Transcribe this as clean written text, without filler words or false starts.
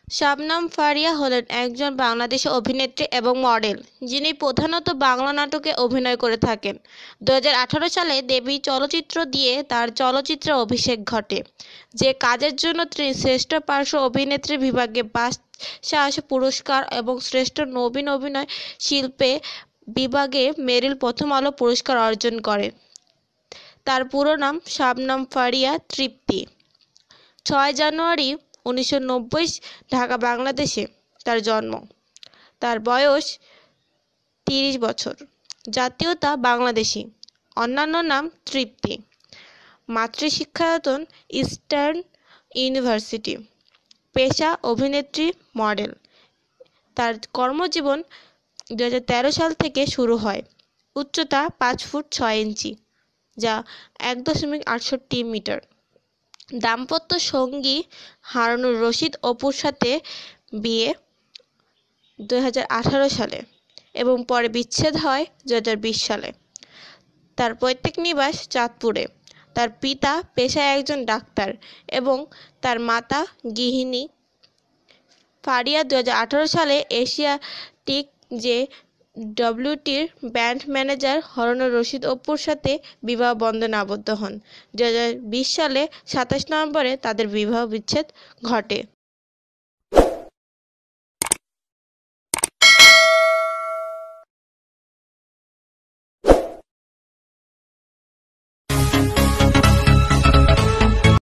শবনম ফারিয়া হলেন একজন বাংলাদেশী অভিনেত্রী এবং মডেল, যিনি প্রধানত বাংলা নাটকে অভিনয় করে থাকেন। 2018 সালে দেবী চলচ্চিত্র দিয়ে তার চলচ্চিত্রে অভিষেক ঘটে, যে কাজের জন্য তিনি শ্রেষ্ঠ পার্শ্ব অভিনেত্রী বিভাগে বাচসাস পুরস্কার এবং শ্রেষ্ঠ নবীন অভিনয় শিল্পে বিভাগে মেরিল প্রথম আলো পুরস্কার অর্জন করেন। তার পুরো নাম শবনম ফারিয়া তৃপ্তি। 6 জানুয়ারি 1990 ঢাকা, বাংলাদেশে তার জন্ম। তার বয়স 30 বছর। জাতীয়তা বাংলাদেশী। অন্যান্য নাম তৃপ্তি। মাতৃশিক্ষায়তন ইস্টার্ন ইউনিভার্সিটি। পেশা অভিনেত্রী, মডেল। তার কর্মজীবন 2013 সাল থেকে শুরু হয়। উচ্চতা 5 ফুট 6 ইঞ্চি, যা 1.68 মিটার। দাম্পত্য সঙ্গী হারুনুর রশিদ অপুর সাথে বিয়ে 2018 সালে এবং পরে বিচ্ছেদ হয় 2020 সালে। তার পৈতৃক নিবাস চাঁদপুরে। তার পিতা পেশায় একজন ডাক্তার এবং তার মাতা গৃহিণী। ফারিয়া 2018 সালে এশিয়াটিক যে ডব্লিউটির ব্র্যান্ড ম্যানেজার হারুনুর রশিদ অপুর সাথে বিবাহ বন্ধনে আবদ্ধ হন। 2020 সালে 27 নভেম্বরে তাদের বিবাহ বিচ্ছেদ ঘটে।